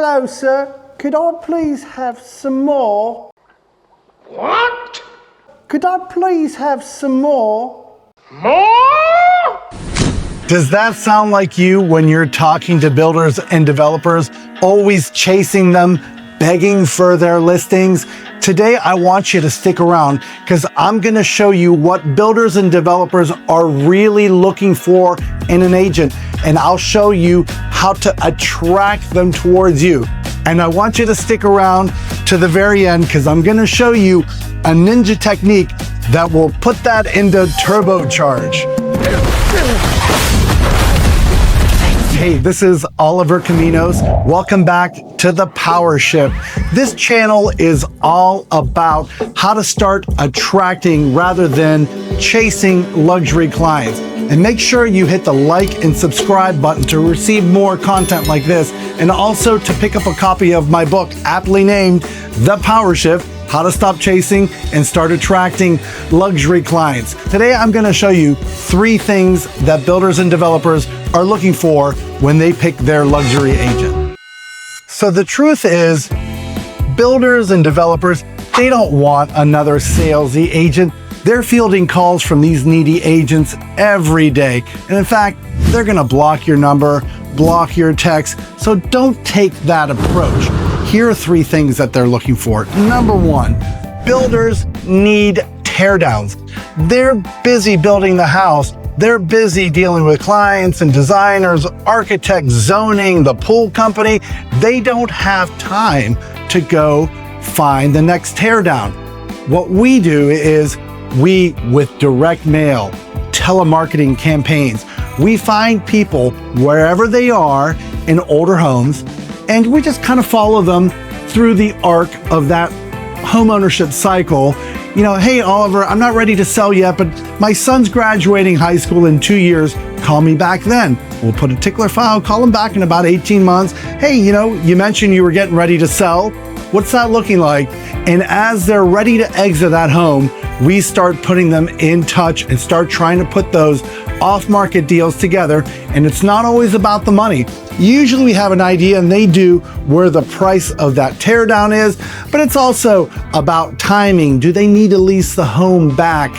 Hello, sir. Could I please have some more? What? Could I please have some more? More? Does that sound like you when you're talking to builders and developers, always chasing them, begging for their listings? Today, I want you to stick around because I'm going to show you what builders and developers are really looking for in an agent, and I'll show you how to attract them towards you. And I want you to stick around to the very end because I'm going to show you a ninja technique that will put that into turbocharge. Hey, this is Oliver Caminos. Welcome back to the Powershift. This channel is all about how to start attracting rather than chasing luxury clients. And make sure you hit the like and subscribe button to receive more content like this, and also to pick up a copy of my book, aptly named The Powershift: How to Stop Chasing and Start Attracting Luxury Clients. Today, I'm going to show you 3 things that builders and developers are looking for when they pick their luxury agent. So the truth is, builders and developers, they don't want another salesy agent. They're fielding calls from these needy agents every day. And in fact, they're going to block your number, block your text. So don't take that approach. Here are 3 things that they're looking for. Number 1, builders need teardowns. They're busy building the house. They're busy dealing with clients and designers, architects, zoning, the pool company. They don't have time to go find the next teardown. What we do is with direct mail, telemarketing campaigns, we find people wherever they are in older homes, and we just kind of follow them through the arc of that home ownership cycle. You know, hey, Oliver, I'm not ready to sell yet, but my son's graduating high school in 2 years. Call me back then. We'll put a tickler file, call him back in about 18 months. Hey, you know, you mentioned you were getting ready to sell. What's that looking like? And as they're ready to exit that home, we start putting them in touch and start trying to put those off-market deals together. And it's not always about the money. Usually we have an idea, and they do, where the price of that teardown is, but it's also about timing. Do they need to lease the home back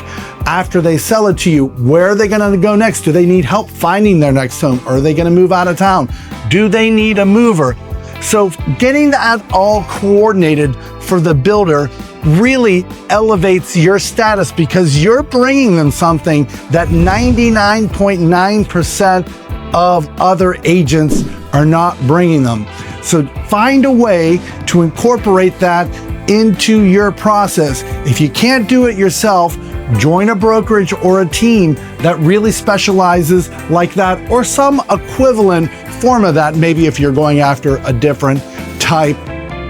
after they sell it to you? Where are they going to go next? Do they need help finding their next home? Or are they going to move out of town? Do they need a mover? So getting that all coordinated for the builder really elevates your status because you're bringing them something that 99.9% of other agents are not bringing them. So find a way to incorporate that into your process. If you can't do it yourself, join a brokerage or a team that really specializes like that, or some equivalent form of that. Maybe if you're going after a different type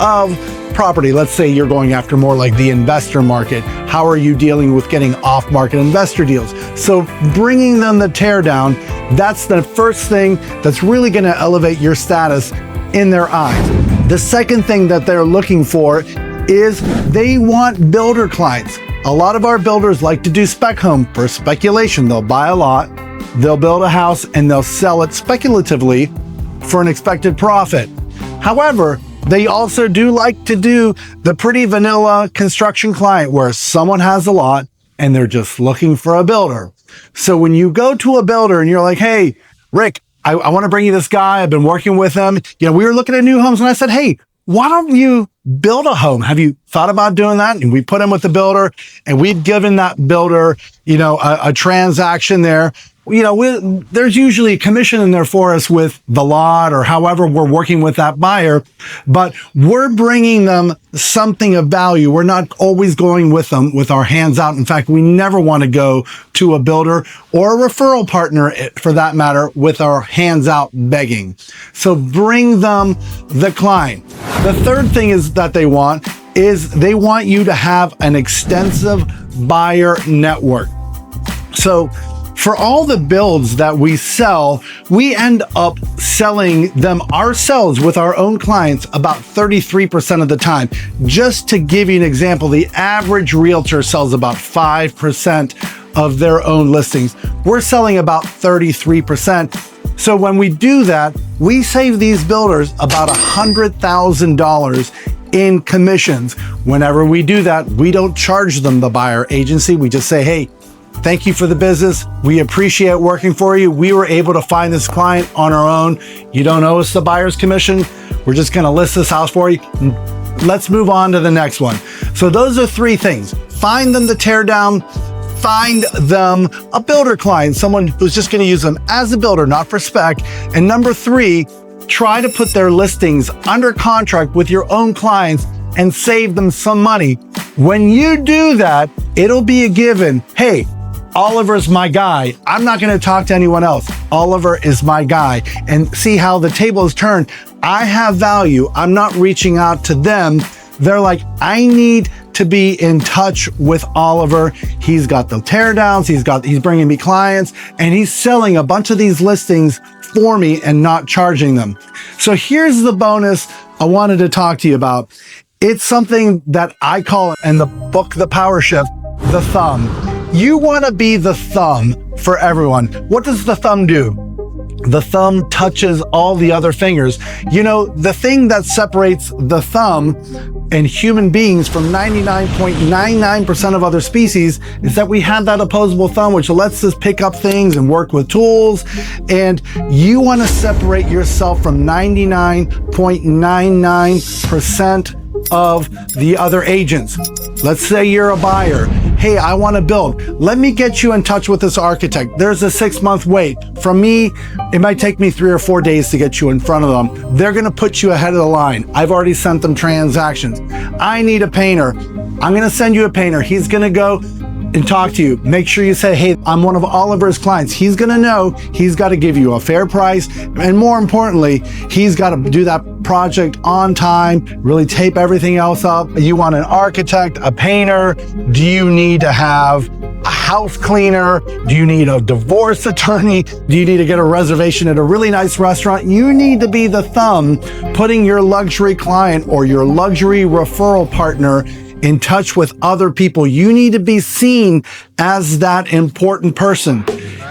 of property, let's say you're going after more like the investor market. How are you dealing with getting off-market investor deals? So bringing them the teardown, that's the first thing that's really going to elevate your status in their eyes. The second thing that they're looking for is they want builder clients. A lot of our builders like to do spec home for speculation. They'll buy a lot, they'll build a house, and they'll sell it speculatively for an expected profit. However, they also do like to do the pretty vanilla construction client where someone has a lot and they're just looking for a builder. So when you go to a builder and you're like, hey, Rick, I want to bring you this guy. I've been working with him. You know, we were looking at new homes, and I said, hey, why don't you build a home? Have you thought about doing that? And we put him with the builder, and we'd given that builder, you know, a transaction there. You know, there's usually a commission in there for us with the lot or however we're working with that buyer, but we're bringing them something of value. We're not always going with them with our hands out. In fact, we never want to go to a builder or a referral partner, for that matter, with our hands out begging. So bring them the client. The third thing is that they want you to have an extensive buyer network. So for all the builds that we sell, we end up selling them ourselves with our own clients about 33% of the time. Just to give you an example, the average realtor sells about 5% of their own listings. We're selling about 33%. So when we do that, we save these builders about $100,000 in commissions. Whenever we do that, we don't charge them the buyer agency. We just say, hey, thank you for the business. We appreciate working for you. We were able to find this client on our own. You don't owe us the buyer's commission. We're just gonna list this house for you. Let's move on to the next one. So those are three things. Find them the tear down, find them a builder client, someone who's just gonna use them as a builder, not for spec. And number three, try to put their listings under contract with your own clients and save them some money. When you do that, it'll be a given. Hey, Oliver's my guy. I'm not going to talk to anyone else. Oliver is my guy. And see how the tables turn. I have value. I'm not reaching out to them. They're like, I need to be in touch with Oliver. He's got the teardowns. He's bringing me clients, and he's selling a bunch of these listings for me and not charging them. So here's the bonus I wanted to talk to you about. It's something that I call in the book, The Powershift, the thumb. You want to be the thumb for everyone. What does the thumb do? The thumb touches all the other fingers. You know, the thing that separates the thumb and human beings from 99.99% of other species is that we have that opposable thumb, which lets us pick up things and work with tools. And you want to separate yourself from 99.99% of the other agents. Let's say you're a buyer. Hey, I want to build. Let me get you in touch with this architect. There's a 6-month wait. From me, it might take me 3 or 4 days to get you in front of them. They're going to put you ahead of the line. I've already sent them transactions. I need a painter. I'm going to send you a painter. He's going to go and talk to you. Make sure you say, hey, I'm one of Oliver's clients. He's going to know he's got to give you a fair price. And more importantly, he's got to do that project on time, really tape everything else up. You want an architect, a painter? Do you need to have a house cleaner? Do you need a divorce attorney? Do you need to get a reservation at a really nice restaurant? You need to be the thumb putting your luxury client or your luxury referral partner in touch with other people. You need to be seen as that important person.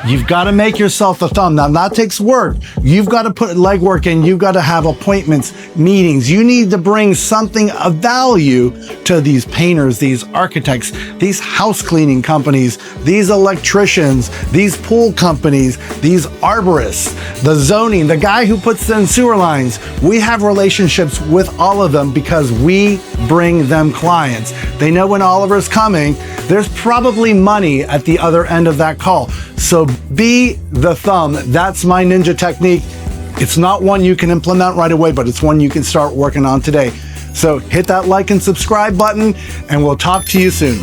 You've got to make yourself the thumb. Now, that takes work. You've got to put legwork in. You've got to have appointments, meetings. You need to bring something of value to these painters, these architects, these house cleaning companies, these electricians, these pool companies, these arborists, the zoning, the guy who puts in sewer lines. We have relationships with all of them because we bring them clients. They know when Oliver's coming. There's probably money at the other end of that call. So be the thumb. That's my ninja technique. It's not one you can implement right away, but it's one you can start working on today. So hit that like and subscribe button, and we'll talk to you soon.